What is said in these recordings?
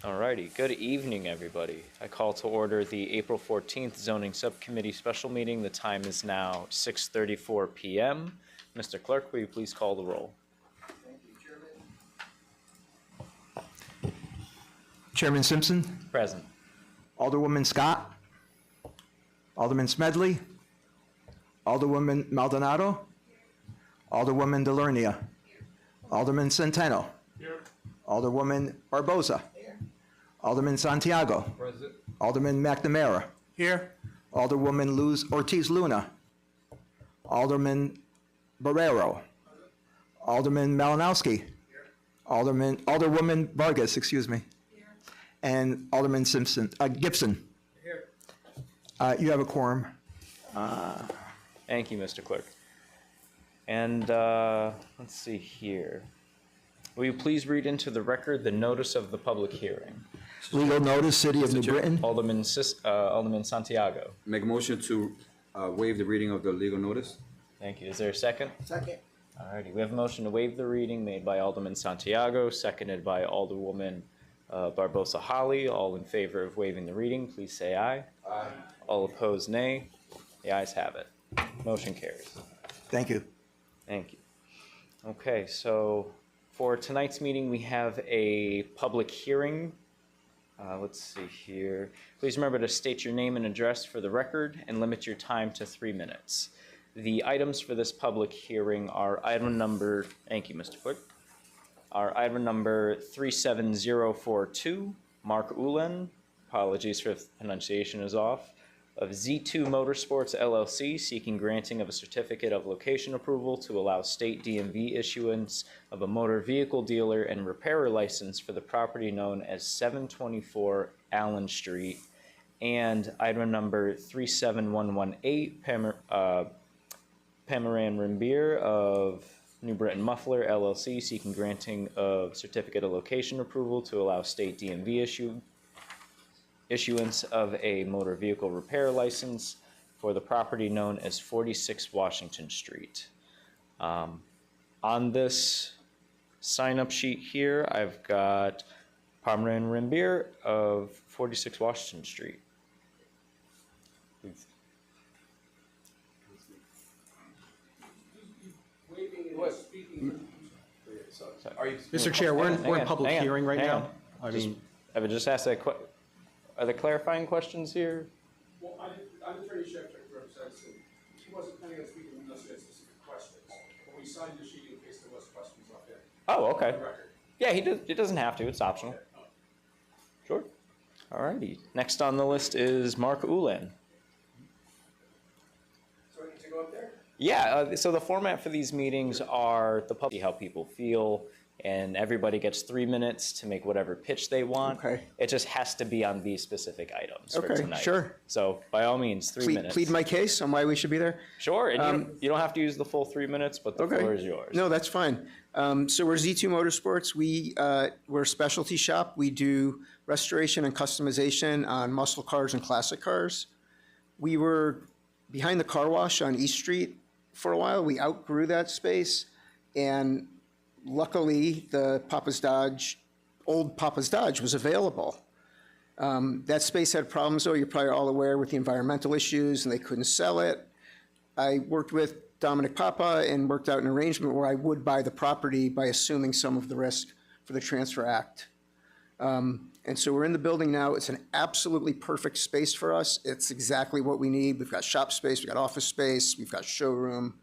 Alrighty, good evening, everybody. I call to order the April 14th Zoning Subcommittee special meeting. The time is now 6:34 p.m. Mr. Clerk, will you please call the roll? Thank you, Chairman. Chairman Simpson? Present. Alderwoman Scott? Alderman Smedley? Alderwoman Maldonado? Alderwoman Delernia? Alderman Centeno? Here. Alderwoman Barboza? Alderman Santiago? Present. Alderman McNamara? Here. Alderwoman Ortiz Luna? Alderman Barrero? Alderman Malinowski? Alderwoman Vargas, excuse me. And Alderman Gibson. Here. You have a quorum. Thank you, Mr. Clerk. And let's see here. Will you please read into the record the notice of the public hearing? Legal notice, City of New Britain. Alderman Santiago. Make a motion to waive the reading of the legal notice. Thank you. Is there a second? Second. Alrighty, we have a motion to waive the reading made by Alderman Santiago, seconded by Alderwoman Barbosa Holly. All in favor of waiving the reading, please say aye. Aye. All opposed, nay. The ayes have it. Motion carries. Thank you. Thank you. Okay, so for tonight's meeting, we have a public hearing. Let's see here. Please remember to state your name and address for the record and limit your time to 3 minutes. The items for this public hearing are item number, thank you, Mr. Clerk, are item number 37042, Mark Ulen, apologies if the pronunciation is off, of Z2 Motorsports LLC seeking granting of a certificate of location approval to allow state DMV issuance of a motor vehicle dealer and repairer license for the property known as 724 Allen Street, and item number 37118, Pamaran Rimbeer of New Britain Muffler LLC seeking granting of certificate of location approval to allow state DMV issuance of a motor vehicle repair license for the property known as 46 Washington Street. On this sign-up sheet here, I've got Pamaran Rimbeer of 46 Washington Street. Please. Mr. Chair, we're in public hearing right now. I would just ask that are there clarifying questions here? Well, I'm Attorney Sheffield represents him. He wasn't planning on speaking unless he had specific questions. But we signed the sheet in case there was questions up there. Oh, okay. Yeah, he doesn't have to. It's optional. Sure. All righty. Next on the list is Mark Ulan. So I need to go up there? Yeah, so the format for these meetings are the public, how people feel, and everybody gets 3 minutes to make whatever pitch they want. Okay. It just has to be on these specific items for Okay, tonight. sure. So by all means, 3 minutes. Plead my case on why we should be there. Sure, and you don't have to use the full 3 minutes, but the floor is yours. No, that's fine. So we're Z2 Motorsports. We're a specialty shop. We do restoration and customization on muscle cars and classic cars. We were behind the car wash on East Street for a while. We outgrew that space, and luckily the old Papa's Dodge was available. That space had problems, though, you're probably all aware, with the environmental issues, and they couldn't sell it. I worked with Dominic Papa and worked out an arrangement where I would buy the property by assuming some of the risk for the Transfer Act. And so we're in the building now. It's an absolutely perfect space for us. It's exactly what we need. We've got shop space, we've got office space, we've got showroom.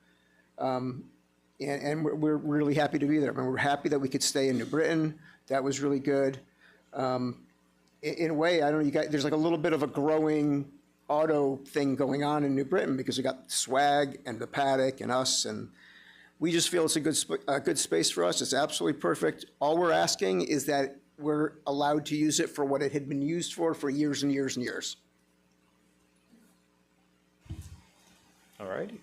And we're really happy to be there. I mean, we're happy that we could stay in New Britain. That was really good. In a way, I don't know, you guys, there's like a little bit of a growing auto thing going on in New Britain because we got Swag and the Paddock and us, and we just feel it's a good space for us. It's absolutely perfect. All we're asking is that we're allowed to use it for what it had been used for years and years and years. All righty.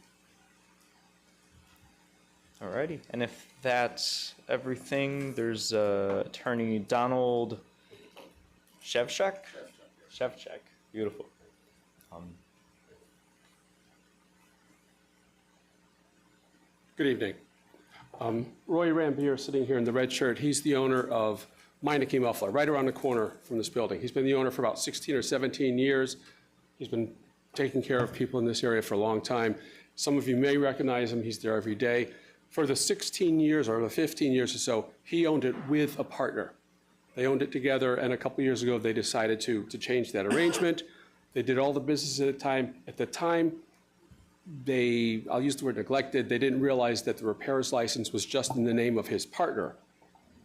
All righty. And if that's everything, there's Attorney Donald Shevchuk? Shevchuk. Beautiful. Good evening. Roy Rambier, sitting here in the red shirt, he's the owner of mine at Muffler, right around the corner from this building. He's been the owner for about 16 or 17 years. He's been taking care of people in this area for a long time. Some of you may recognize him. He's there every day. For the 16 years or the 15 years or so, he owned it with a partner. They owned it together, and a couple years ago, they decided to change that arrangement. They did all the business at the time. At the time, I'll use the word neglected, they didn't realize that the repairer's license was just in the name of his partner,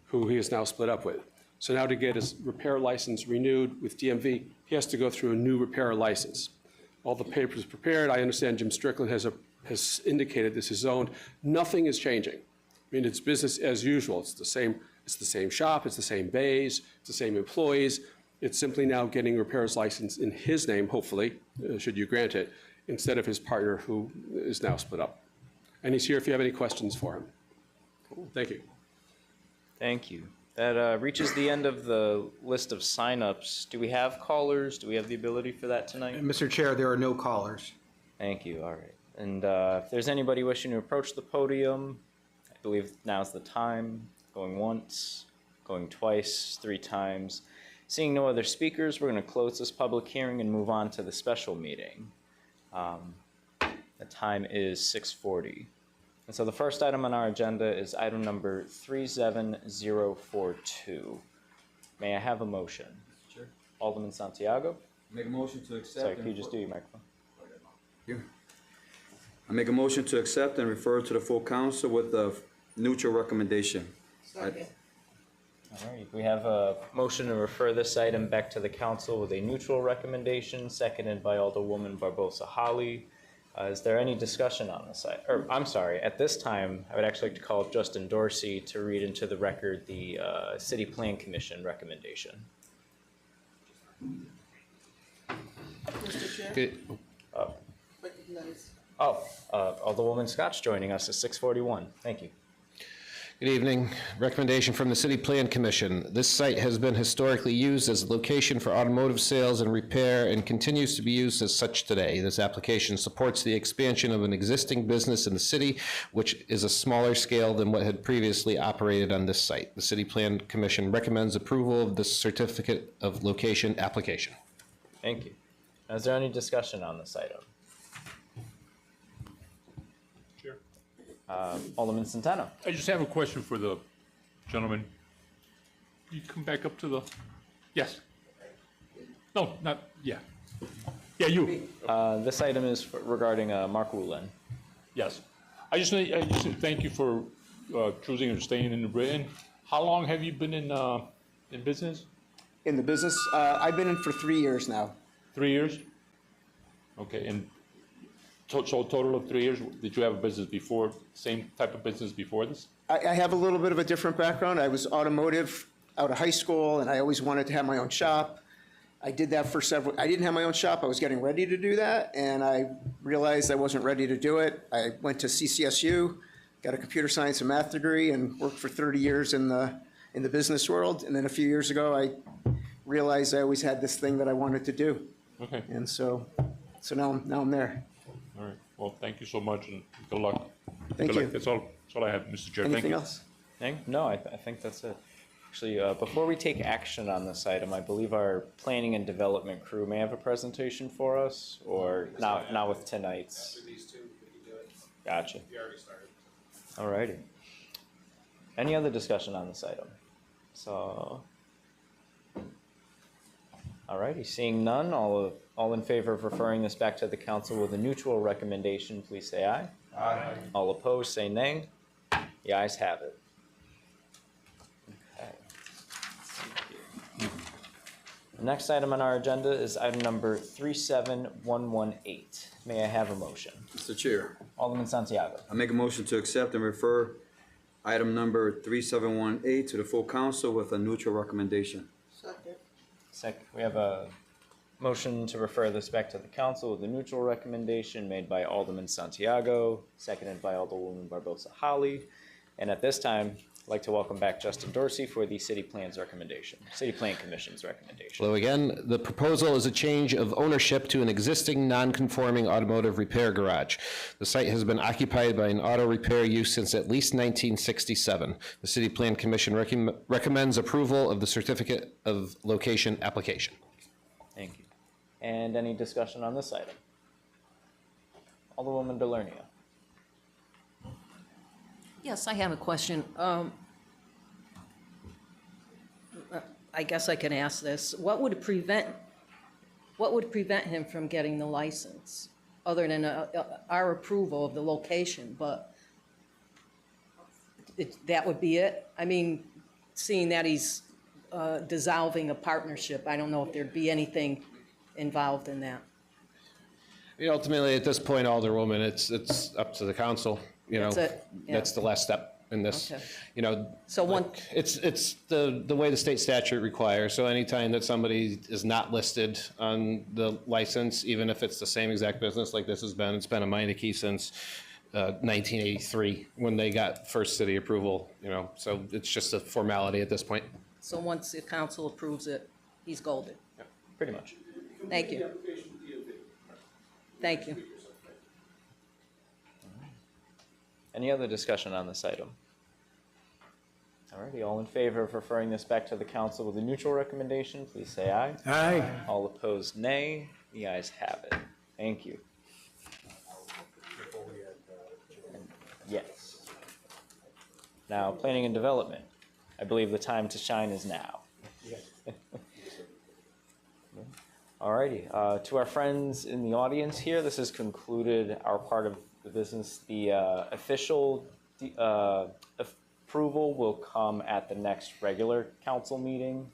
who he is now split up with. So now to get his repair license renewed with DMV, he has to go through a new repairer license. All the papers prepared. I understand Jim Strickland has indicated this is zoned. Nothing is changing. I mean, it's business as usual. It's the same shop, it's the same bays, it's the same employees. It's simply now getting a repairer's license in his name, hopefully, should you grant it, instead of his partner, who is now split up. And he's here if you have any questions for him. Cool. Thank you. Thank you. That reaches the end of the list of signups. Do we have callers? Do we have the ability for that tonight? Mr. Chair, there are no callers. Thank you. All right. And if there's anybody wishing to approach the podium, I believe now's the time. Going once, going twice, 3 times. Seeing no other speakers, we're going to close this public hearing and move on to the special meeting. The time is 6:40. And so the first item on our agenda is item number 37042. May I have a motion? Sure. Alderman Santiago? Make a motion to accept. Sorry, can you just do your microphone? Here. I make a motion to accept and refer to the full council with a neutral recommendation. Second. All right, we have a motion to refer this item back to the council with a neutral recommendation, seconded by Alderwoman Barbosa Holly. Is there any discussion on this item? Or, I'm sorry, at this time, I would actually like to call Justin Dorsey to read into the record the City Plan Commission recommendation. Mr. Chair, Good, recognize. Alderwoman Scott's joining us at 6:41. Thank you. good evening. Recommendation from the City Plan Commission. This site has been historically used as a location for automotive sales and repair and continues to be used as such today. This application supports the expansion of an existing business in the city, which is a smaller scale than what had previously operated on this site. The City Plan Commission recommends approval of this certificate of location application. Thank you. Is there any discussion on this item? Chair. Alderman Centeno. I just have a question for the gentleman. You come back up to the, yes. No, not, yeah. Yeah, you, This item is regarding Mark Woolen. yes. I just thank you for choosing or staying in Britain. How long have you been in business? In the business, I've been in for 3 years now. 3 years? Okay, and so total of 3 years, did you have a business before, same type of business before this? I have a little bit of a different background. I was automotive out of high school, and I always wanted to have my own shop. I did that for I didn't have my own shop. I was getting ready to do that, and I realized I wasn't ready to do it. I went to CCSU, got a computer science and math degree, and worked for 30 years in the business world. And then a few years ago, I realized I always had this thing that I wanted to do. Okay, And so now I'm there. all right. Well, thank you so much and good luck. Thank Good you. luck. That's all I have, Mr. Chair. Thank Anything you. else? No, I think that's it. Actually, before we take action on this item, I believe our planning and development crew may have a presentation for us, or not with tonight's. After these two, we can do it. Gotcha. We already started. All righty. Any other discussion on this item? So, all righty, seeing none, all in favor of referring this back to the council with a neutral recommendation, please say aye. Aye. All opposed, say nay. The ayes have it. Okay. The next item on our agenda is item number 37118. May I have a motion? Mr. Chair, Alderman Santiago. I make a motion to accept and refer item number 3718 to the full council with a neutral recommendation. Second. We have a motion to refer this back to the council with a neutral recommendation made by Alderman Santiago, seconded by Alderwoman Barbosa Holly. And at this time, like to welcome back Justin Dorsey for the City Plan Commission's recommendation. Hello again. The proposal is a change of ownership to an existing non-conforming automotive repair garage. The site has been occupied by an auto repair use since at least 1967. The City Plan Commission recommends approval of the certificate of location application. Thank you. And any discussion on this item? Alderwoman Delernia. Yes, I have a question. I guess I can ask this. What would prevent him from getting the license, other than our approval of the location? But that would be it? I mean, seeing that he's dissolving a partnership, I don't know if there'd be anything involved in that. Ultimately, at this point, Alderwoman, it's up to the council. That's it? Yeah. That's the last step in this. Okay. So It's the way the state statute requires. So anytime that somebody is not listed on the license, even if it's the same exact business like this has been, it's been a Meineke since 1983 when they got first city approval. So it's just a formality at this point. So once the council approves it, he's golden? Pretty much. Thank you. Thank you. Any other discussion on this item? Alrighty, all in favor of referring this back to the council with a neutral recommendation, please say aye. Aye. All opposed, nay. The ayes have it. Thank you. Yes. Now, planning and development. I believe the time to shine is now. Alrighty, to our friends in the audience here, this has concluded our part of the business. The official approval will come at the next regular council meeting,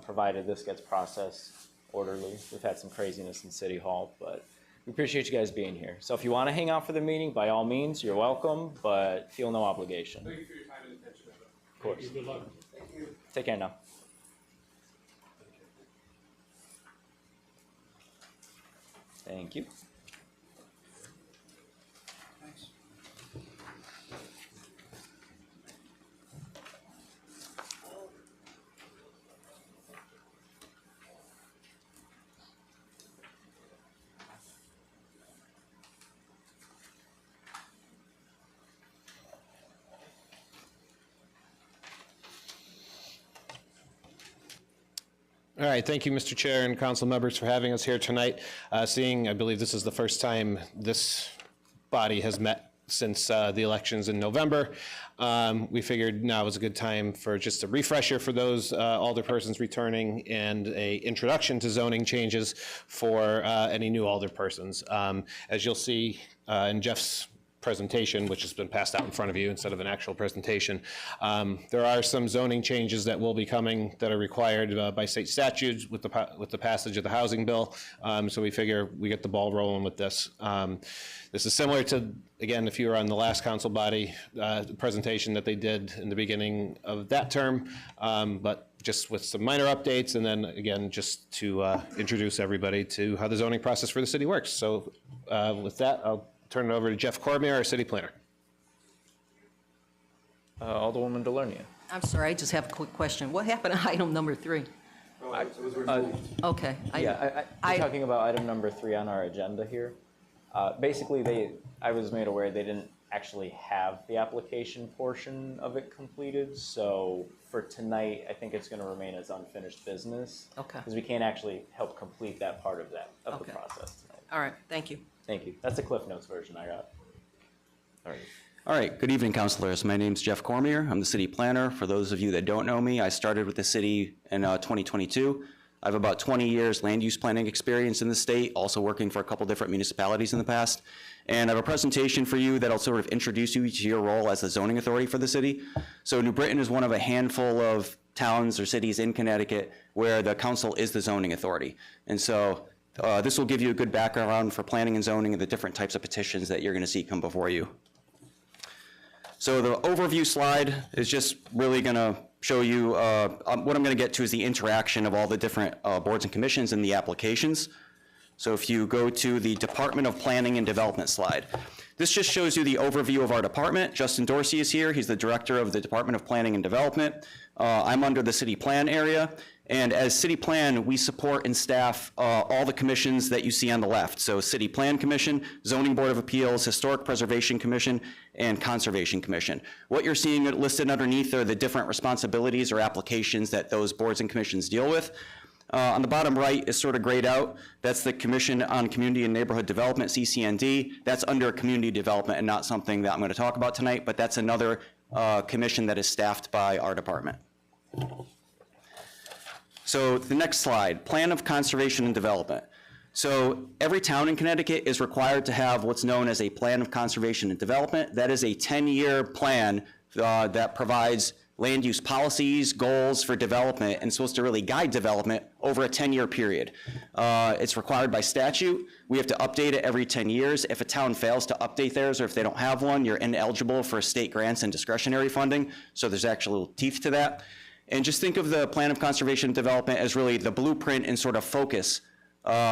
provided this gets processed orderly. We've had some craziness in City Hall, but we appreciate you guys being here. So if you want to hang out for the meeting, by all means, you're welcome, but feel no obligation. Thank you for your time and attention. Of course. Good luck. Take care now. Thank you. All right, thank you, Mr. Chair and council members, for having us here tonight. I believe this is the first time this body has met since the elections in November. We figured now was a good time for just a refresher for those alderpersons returning and a introduction to zoning changes for any new alderpersons. As you'll see in Jeff's presentation, which has been passed out in front of you instead of an actual presentation. There are some zoning changes that will be coming that are required by state statutes with the passage of the housing bill. So we figure we get the ball rolling with this. This is similar to, again, if you were on the last council body presentation that they did in the beginning of that term, but just with some minor updates, and then again, just to introduce everybody to how the zoning process for the city works. So with that, I'll turn it over to Jeff Cormier, our city planner. Alderwoman Delernia. I'm sorry, I just have a quick question. What happened to item number 3? Okay. We're talking about item number 3 on our agenda here. Basically, I was made aware they didn't actually have the application portion of it completed. So for tonight, I think it's going to remain as unfinished business. Okay. Because we can't actually help complete that part of the Okay. process tonight. All right, thank you. Thank you. That's the Cliff Notes version I got. All right. All right, good evening, councilors. My name's Jeff Cormier. I'm the city planner. For those of you that don't know me, I started with the city in 2022. I have about 20 years land use planning experience in the state, also working for a couple different municipalities in the past. And I have a presentation for you that'll sort of introduce you to your role as the zoning authority for the city. So New Britain is one of a handful of towns or cities in Connecticut where the council is the zoning authority. And so this will give you a good background for planning and zoning and the different types of petitions that you're going to see come before you. So the overview slide is just really going to show you, what I'm going to get to is the interaction of all the different boards and commissions and the applications. So if you go to the Department of Planning and Development slide, this just shows you the overview of our department. Justin Dorsey is here. He's the director of the Department of Planning and Development. I'm under the city plan area. And as city plan, we support and staff all the commissions that you see on the left. So City Plan Commission, Zoning Board of Appeals, Historic Preservation Commission, and Conservation Commission. What you're seeing listed underneath are the different responsibilities or applications that those boards and commissions deal with. On the bottom right is sort of grayed out. That's the Commission on Community and Neighborhood Development, CCND. That's under community development and not something that I'm going to talk about tonight, but that's another commission that is staffed by our department. So the next slide, Plan of Conservation and Development. So every town in Connecticut is required to have what's known as a Plan of Conservation and Development. That is a 10-year plan that provides land use policies, goals for development, and supposed to really guide development over a 10-year period. It's required by statute. We have to update it every 10 years. If a town fails to update theirs, or if they don't have one, you're ineligible for state grants and discretionary funding. So there's actual teeth to that. And just think of the Plan of Conservation and Development as really the blueprint and sort of focus,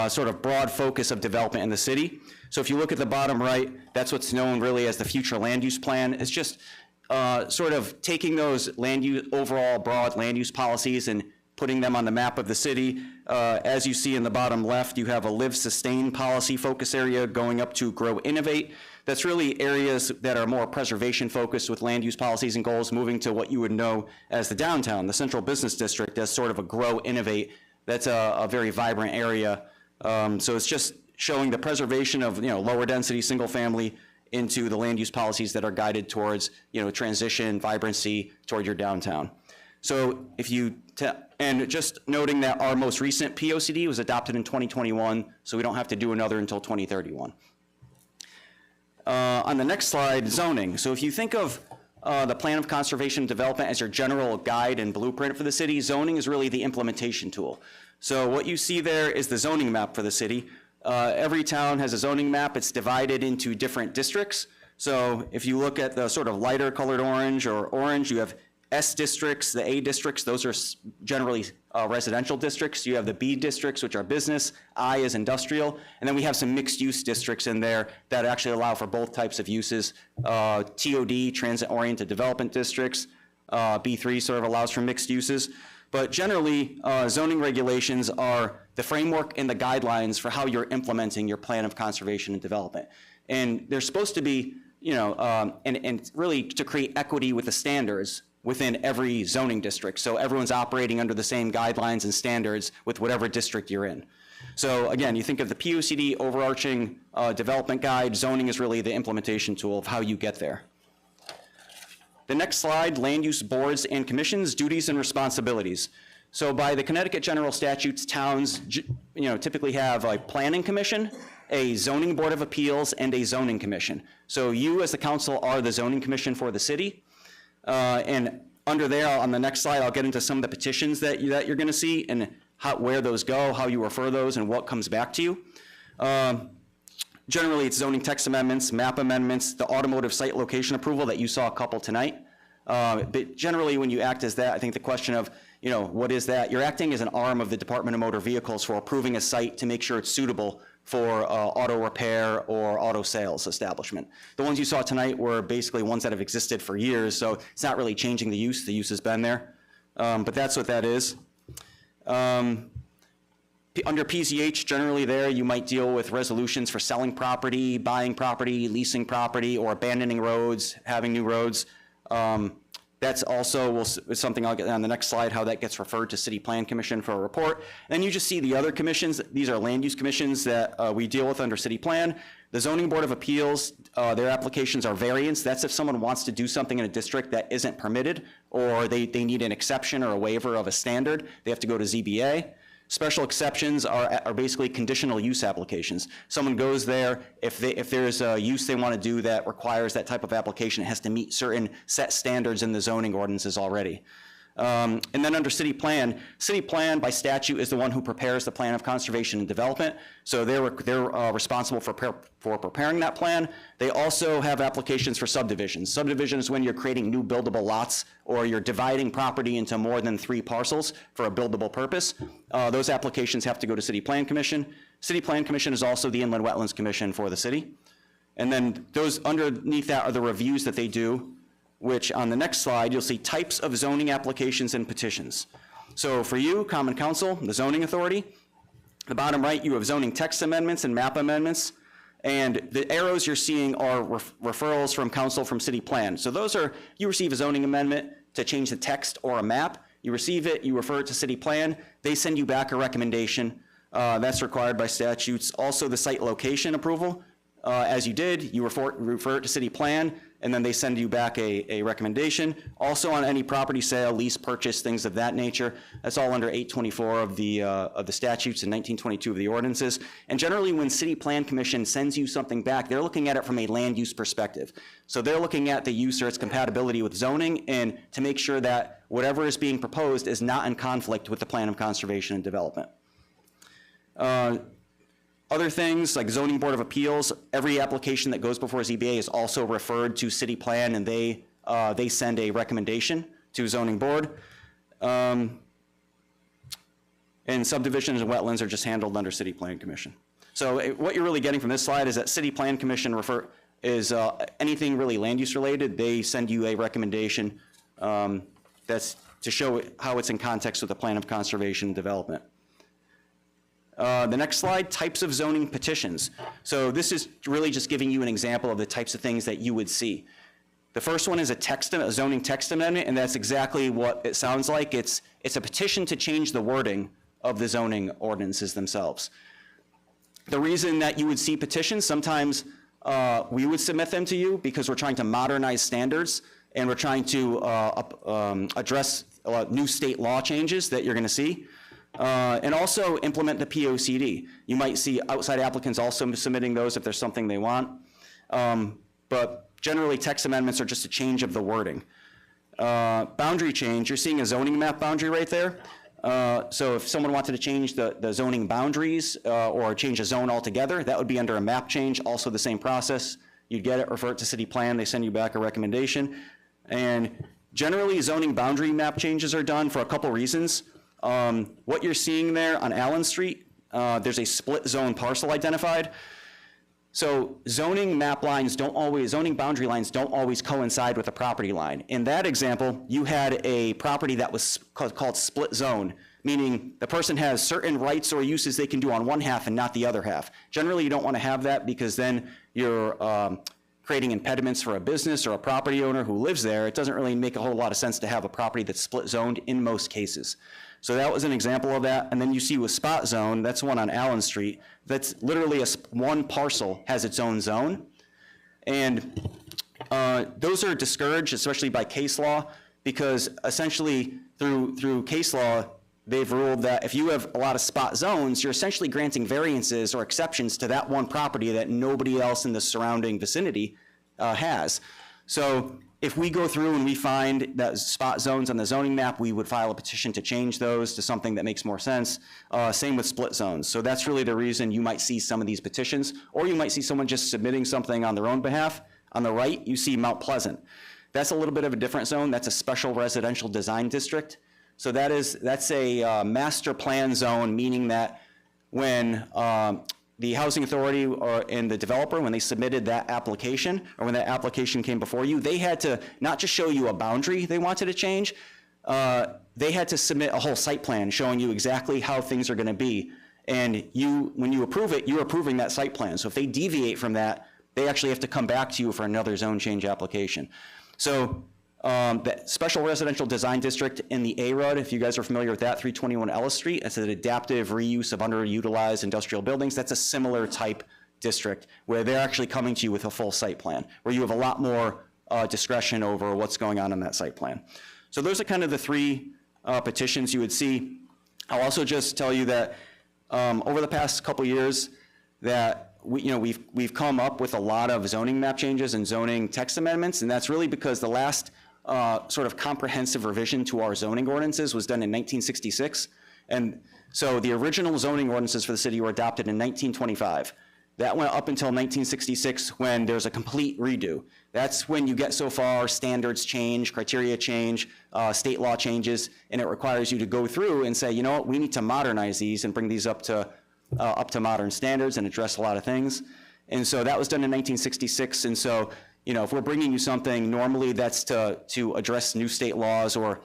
sort of broad focus of development in the city. So if you look at the bottom right, that's what's known really as the future land use plan. It's just sort of taking those overall broad land use policies and putting them on the map of the city. As you see in the bottom left, you have a live sustain policy focus area going up to grow innovate. That's really areas that are more preservation focused with land use policies and goals, moving to what you would know as the downtown, the central business district, as sort of a grow innovate. That's a very vibrant area. So it's just showing the preservation of lower density single family into the land use policies that are guided towards transition, vibrancy toward your downtown. So and just noting that our most recent POCD was adopted in 2021, so we don't have to do another until 2031. On the next slide, zoning. So if you think of the Plan of Conservation and Development as your general guide and blueprint for the city, zoning is really the implementation tool. So what you see there is the zoning map for the city. Every town has a zoning map. It's divided into different districts. So if you look at the sort of lighter colored orange or orange, you have S districts, the A districts, those are generally residential districts. You have the B districts, which are business, I is industrial, and then we have some mixed use districts in there that actually allow for both types of uses. TOD, transit-oriented development districts, B3 sort of allows for mixed uses. But generally, zoning regulations are the framework and the guidelines for how you're implementing your Plan of Conservation and Development. And they're supposed to be, and really to create equity with the standards within every zoning district. So everyone's operating under the same guidelines and standards with whatever district you're in. So again, you think of the POCD overarching development guide, zoning is really the implementation tool of how you get there. The next slide, land use boards and commissions, duties and responsibilities. So by the Connecticut General Statutes, towns typically have a planning commission, a zoning board of appeals, and a zoning commission. So you as the council are the zoning commission for the city. And under there, on the next slide, I'll get into some of the petitions that you're going to see and where those go, how you refer those, and what comes back to you. Generally, it's zoning text amendments, map amendments, the automotive site location approval that you saw a couple tonight. But generally, when you act as that, I think the question of, what is that? You're acting as an arm of the Department of Motor Vehicles for approving a site to make sure it's suitable for auto repair or auto sales establishment. The ones you saw tonight were basically ones that have existed for years, so it's not really changing the use has been there. But that's what that is. Under PZH, generally there, you might deal with resolutions for selling property, buying property, leasing property, or abandoning roads, having new roads. That's also something I'll get on the next slide, how that gets referred to City Plan Commission for a report. And you just see the other commissions. These are land use commissions that we deal with under City Plan. The Zoning Board of Appeals, their applications are variance. That's if someone wants to do something in a district that isn't permitted, or they need an exception or a waiver of a standard, they have to go to ZBA. Special exceptions are basically conditional use applications. Someone goes there, if there's a use they want to do that requires that type of application, it has to meet certain set standards in the zoning ordinances already. And then under city plan by statute is the one who prepares the plan of conservation and development. So they're responsible for preparing that plan. They also have applications for subdivisions. Subdivision is when you're creating new buildable lots or you're dividing property into more than 3 parcels for a buildable purpose. Those applications have to go to City Plan Commission. City Plan Commission is also the Inland Wetlands Commission for the city. And then those underneath that are the reviews that they do, which on the next slide, you'll see types of zoning applications and petitions. So for you, Common Council, the zoning authority, the bottom right, you have zoning text amendments and map amendments. And the arrows you're seeing are referrals from council from city plan. So those are, you receive a zoning amendment to change the text or a map. You receive it, you refer it to city plan. They send you back a recommendation. That's required by statutes. Also the site location approval. As you did, you refer it to city plan, and then they send you back a recommendation. Also on any property sale, lease, purchase, things of that nature. That's all under 824 of the statutes and 1922 of the ordinances. And generally when City Plan Commission sends you something back, they're looking at it from a land use perspective. So they're looking at the use or its compatibility with zoning and to make sure that whatever is being proposed is not in conflict with the plan of conservation and development. Other things like Zoning Board of Appeals, every application that goes before ZBA is also referred to City Plan, and they send a recommendation to Zoning Board. And subdivisions and wetlands are just handled under City Plan Commission. So what you're really getting from this slide is that City Plan Commission is anything really land use related. They send you a recommendation that's to show how it's in context with the plan of conservation and development. The next slide, types of zoning petitions. So this is really just giving you an example of the types of things that you would see. The first one is a zoning text amendment, and that's exactly what it sounds like. It's a petition to change the wording of the zoning ordinances themselves. The reason that you would see petitions, sometimes we would submit them to you because we're trying to modernize standards and we're trying to address new state law changes that you're going to see. And also implement the POCD. You might see outside applicants also submitting those if there's something they want. But generally, text amendments are just a change of the wording. Boundary change, you're seeing a zoning map boundary right there. So if someone wanted to change the zoning boundaries or change a zone altogether, that would be under a map change, also the same process. You'd get it, refer it to city plan, they send you back a recommendation. And generally, zoning boundary map changes are done for a couple reasons. What you're seeing there on Allen Street, there's a split zone parcel identified. So zoning boundary lines don't always coincide with the property line. In that example, you had a property that was called split zone, meaning the person has certain rights or uses they can do on one half and not the other half. Generally, you don't want to have that because then you're creating impediments for a business or a property owner who lives there. It doesn't really make a whole lot of sense to have a property that's split zoned in most cases. So that was an example of that. And then you see with spot zone, that's one on Allen Street. That's literally one parcel has its own zone. And those are discouraged, especially by case law, because essentially through case law, they've ruled that if you have a lot of spot zones, you're essentially granting variances or exceptions to that one property that nobody else in the surrounding vicinity has. So if we go through and we find that spot zones on the zoning map, we would file a petition to change those to something that makes more sense. Same with split zones. So that's really the reason you might see some of these petitions, or you might see someone just submitting something on their own behalf. On the right, you see Mount Pleasant. That's a little bit of a different zone. That's a special residential design district. So that's a master plan zone, meaning that when the housing authority and the developer, when they submitted that application, or when that application came before you, they had to not just show you a boundary they wanted to change, they had to submit a whole site plan showing you exactly how things are going to be. And when you approve it, you're approving that site plan. So if they deviate from that, they actually have to come back to you for another zone change application. So the Special Residential Design District in the A-RUD, if you guys are familiar with that, 321 Ellis Street, that's an adaptive reuse of underutilized industrial buildings. That's a similar type district where they're actually coming to you with a full site plan, where you have a lot more discretion over what's going on in that site plan. So those are kind of the three petitions you would see. I'll also just tell you that over the past couple years that we've come up with a lot of zoning map changes and zoning text amendments, and that's really because the last sort of comprehensive revision to our zoning ordinances was done in 1966. And so the original zoning ordinances for the city were adopted in 1925. That went up until 1966 when there's a complete redo. That's when you get so far, standards change, criteria change, state law changes, and it requires you to go through and say, you know what, we need to modernize these and bring these up to modern standards and address a lot of things. And so that was done in 1966. And so, you know, if we're bringing you something, normally that's to address new state laws or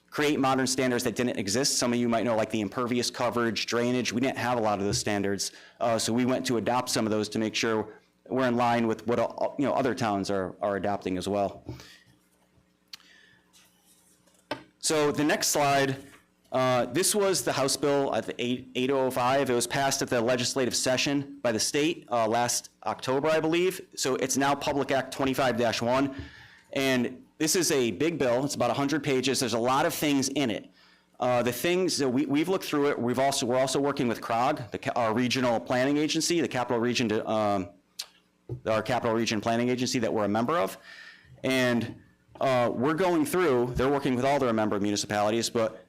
create modern standards that didn't exist. Some of you might know, like the impervious coverage, drainage. We didn't have a lot of those standards. So we went to adopt some of those to make sure we're in line with what other towns are adopting as well. So the next slide, this was the House Bill at the 8005. It was passed at the legislative session by the state last October, I believe. So it's now Public Act 25-1. And this is a big bill. It's about 100 pages. There's a lot of things in it. The things that we've looked through it. We're also working with CROG, our regional planning agency, the Capital Region, our Capital Region Planning Agency that we're a member of, and we're going through. They're working with all their member municipalities, but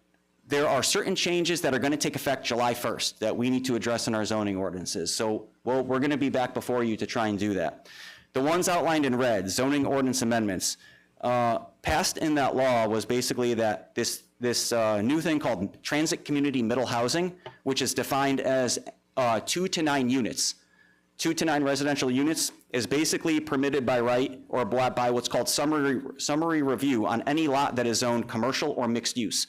there are certain changes that are going to take effect July 1st that we need to address in our zoning ordinances. So, we're going to be back before you to try and do that. The ones outlined in red, zoning ordinance amendments. Passed in that law was basically that this new thing called transit community middle housing, which is defined as 2 to 9 units. 2 to 9 residential units is basically permitted by right or by what's called summary review on any lot that is zoned commercial or mixed use.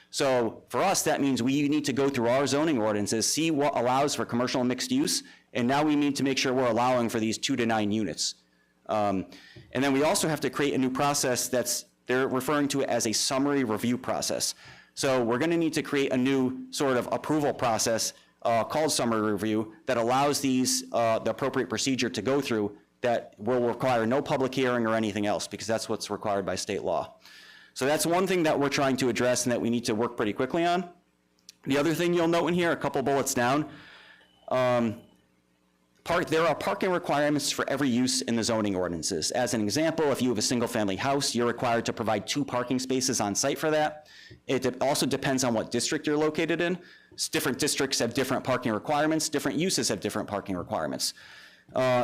So for us, that means we need to go through our zoning ordinances, see what allows for commercial and mixed use, and now we need to make sure we're allowing for these 2 to 9 units. And then we also have to create a new process they're referring to it as a summary review process. So we're going to need to create a new sort of approval process called summary review that allows the appropriate procedure to go through that will require no public hearing or anything else, because that's what's required by state law. So that's one thing that we're trying to address and that we need to work pretty quickly on. The other thing you'll note in here, a couple bullets down, there are parking requirements for every use in the zoning ordinances. As an example, if you have a single-family house, you're required to provide 2 parking spaces on site for that. It also depends on what district you're located in. Different districts have different parking requirements. Different uses have different parking requirements.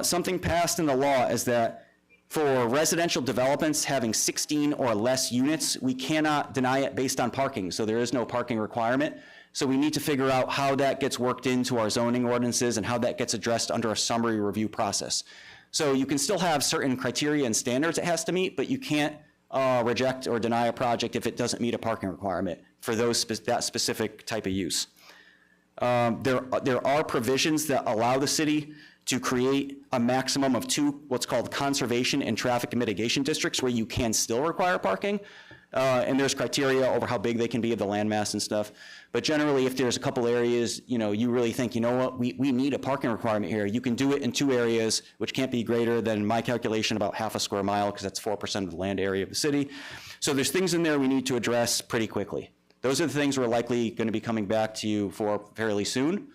Something passed in the law is that for residential developments having 16 or less units, we cannot deny it based on parking, so there is no parking requirement. So we need to figure out how that gets worked into our zoning ordinances and how that gets addressed under a summary review process. So you can still have certain criteria and standards it has to meet, but you can't reject or deny a project if it doesn't meet a parking requirement for that specific type of use. There are provisions that allow the city to create a maximum of 2 what's called conservation and traffic mitigation districts where you can still require parking. And there's criteria over how big they can be of the landmass and stuff. But generally, if there's a couple areas, you really think, you know what, we need a parking requirement here, you can do it in 2 areas, which can't be greater than my calculation, about half a square mile, because that's 4% of the land area of the city. So there's things in there we need to address pretty quickly. Those are the things we're likely going to be coming back to you for fairly soon.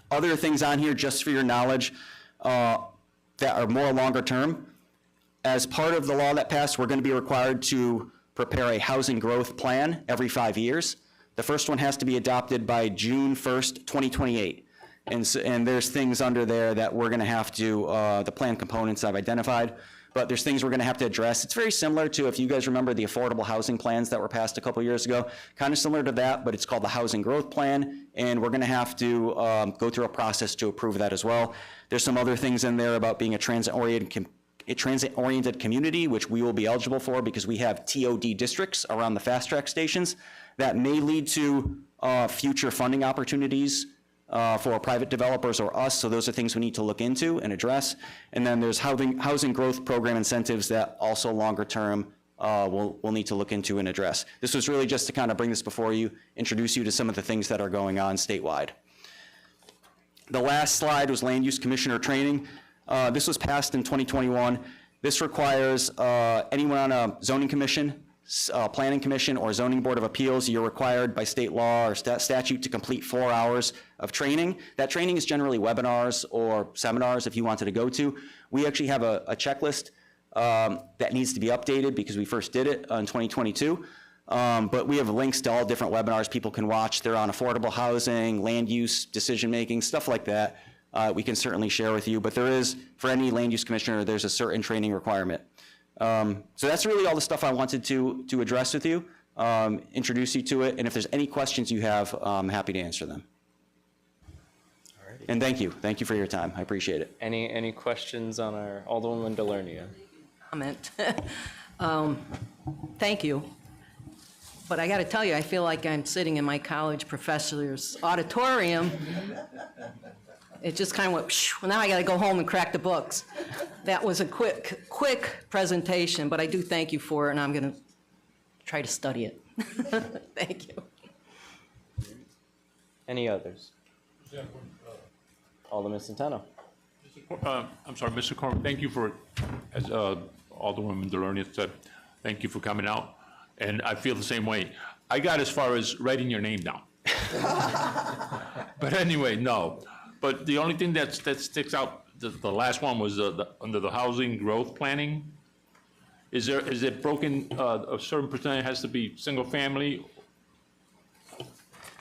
Other things on here, just for your knowledge, that are more longer term. As part of the law that passed, we're going to be required to prepare a housing growth plan every 5 years. The first one has to be adopted by June 1st, 2028. And there's things under there that we're going to have to, the plan components I've identified, but there's things we're going to have to address. It's very similar to, if you guys remember, the affordable housing plans that were passed a couple years ago, kind of similar to that, but it's called the Housing Growth Plan, and we're going to have to go through a process to approve that as well. There's some other things in there about being a transit-oriented community, which we will be eligible for because we have TOD districts around the fast track stations that may lead to future funding opportunities for private developers or us. So those are things we need to look into and address. And then there's housing growth program incentives that also longer term we'll need to look into and address. This was really just to kind of bring this before you, introduce you to some of the things that are going on statewide. The last slide was land use commissioner training. This was passed in 2021. This requires anyone on a zoning commission, planning commission, or zoning board of appeals, you're required by state law or statute to complete 4 hours of training. That training is generally webinars or seminars if you wanted to go to. We actually have a checklist that needs to be updated because we first did it in 2022. But we have links to all different webinars people can watch. They're on affordable housing, land use, decision-making, stuff like that. We can certainly share with you, but there is, for any land use commissioner, there's a certain training requirement. So that's really all the stuff I wanted to address with you, introduce you to it, and if there's any questions you have, I'm happy to answer them. And thank you for your time, I appreciate it. Any questions on our Alderwoman Delernia? Comment. Thank you. But I got to tell you, I feel like I'm sitting in my college professor's auditorium. It just kind of went, phew, now I got to go home and crack the books. That was a quick presentation, but I do thank you for it, and I'm going to try to study it. Thank you. Any others? Alderman Centeno. I'm sorry, Mr. Cormier, thank you for, as Alderwoman Delernia said, thank you for coming out. And I feel the same way. I got as far as writing your name down. But anyway, no. But the only thing that sticks out, the last one was under the housing growth planning. Is it broken, a certain percentage has to be single family?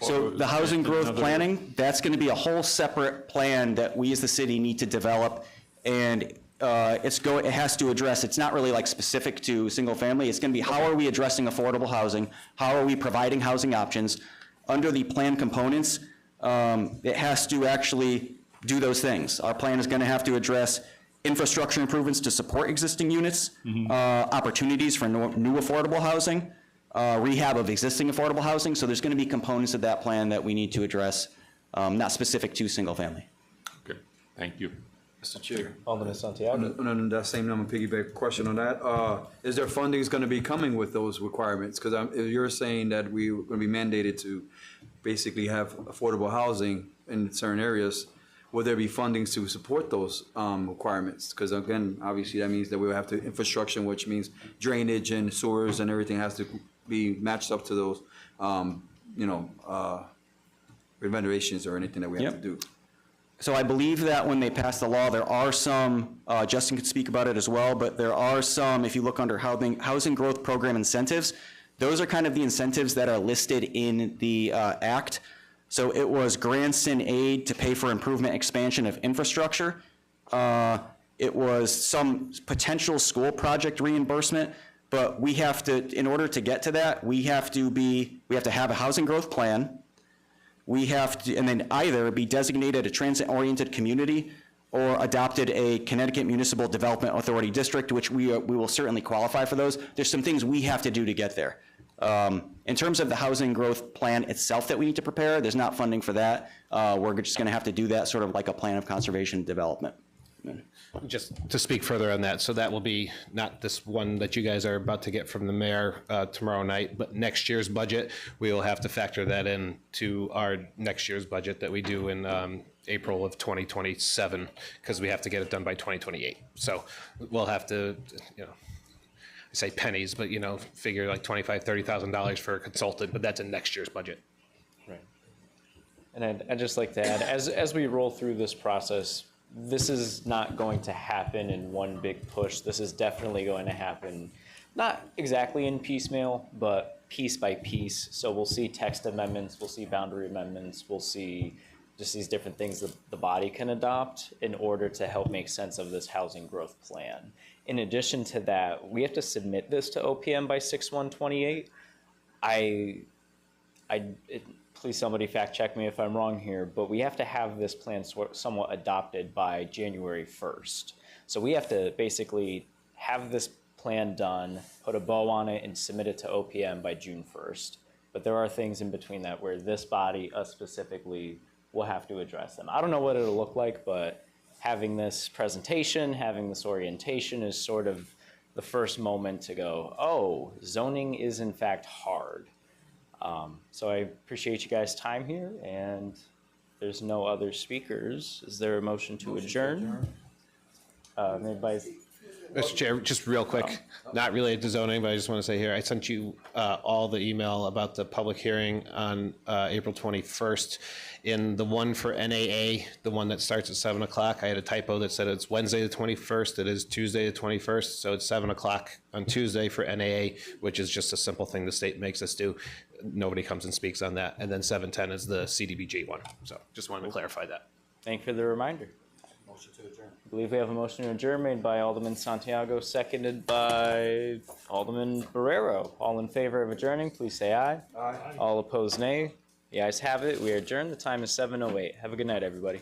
So the housing growth planning, that's going to be a whole separate plan that we as the city need to develop, and it has to address, it's not really like specific to single family, it's going to be how are we addressing affordable housing, how are we providing housing options. Under the plan components, it has to actually do those things. Our plan is going to have to address infrastructure improvements to support existing units, opportunities for new affordable housing, rehab of existing affordable housing. So there's going to be components of that plan that we need to address, not specific to single family. Okay, thank you. Mr. Chair. Alderman Santiago. On that same number, piggyback question on that, is there funding is going to be coming with those requirements? Because you're saying that we're going to be mandated to basically have affordable housing in certain areas. Will there be fundings to support those requirements? Because again, obviously that means that we will have to infrastructure, which means drainage and sewers and everything has to be matched up to those, renovations or anything that we have to do. So I believe that when they passed the law, there are some, Justin could speak about it as well, but there are some, if you look under housing growth program incentives, those are kind of the incentives that are listed in the act. So it was grants and aid to pay for improvement expansion of infrastructure. It was some potential school project reimbursement, but we have to, in order to get to that, we have to have a housing growth plan. We have to, and then either be designated a transit-oriented community or adopted a Connecticut Municipal Development Authority district, which we will certainly qualify for those. There's some things we have to do to get there. In terms of the housing growth plan itself that we need to prepare, there's not funding for that. We're just going to have to do that sort of like a plan of conservation and development. Just to speak further on that, so that will be not this one that you guys are about to get from the mayor tomorrow night, but next year's budget. We will have to factor that in to our next year's budget that we do in April of 2027, because we have to get it done by 2028. So we'll have to, I say pennies, but figure like $25,000, $30,000 for a consultant, but that's in next year's budget. Right. And I'd just like to add, as we roll through this process, this is not going to happen in one big push. This is definitely going to happen, not exactly in piecemeal, but piece by piece. So we'll see text amendments, we'll see boundary amendments, we'll see just these different things that the body can adopt in order to help make sense of this housing growth plan. In addition to that, we have to submit this to OPM by 6/1/28. Please somebody fact check me if I'm wrong here, but we have to have this plan somewhat adopted by January 1st. So we have to basically have this plan done, put a bow on it, and submit it to OPM by June 1st. But there are things in between that where this body, us specifically, will have to address them. I don't know what it'll look like, but having this presentation, having this orientation is sort of the first moment to go, oh, zoning is in fact hard. So I appreciate you guys' time here, and if there's no other speakers, is there a motion to adjourn? Made by Mr. Chair, just real quick, not related to zoning, but I just want to say here, I sent you all the email about the public hearing on April 21st. In the one for NAA, the one that starts at 7 o'clock, I had a typo that said it's Wednesday the 21st. It is Tuesday the 21st, so it's 7 o'clock on Tuesday for NAA, which is just a simple thing the state makes us do. Nobody comes and speaks on that. And then 7:10 is the CDBG one. So just wanted to clarify that. Thank you for the reminder. Motion to adjourn. I believe we have a motion to adjourn made by Alderman Santiago, seconded by Alderman Barrero. All in favor of adjourning, please say aye. Aye. All opposed, nay. The ayes have it. We are adjourned. The time is 7:08. Have a good night, everybody.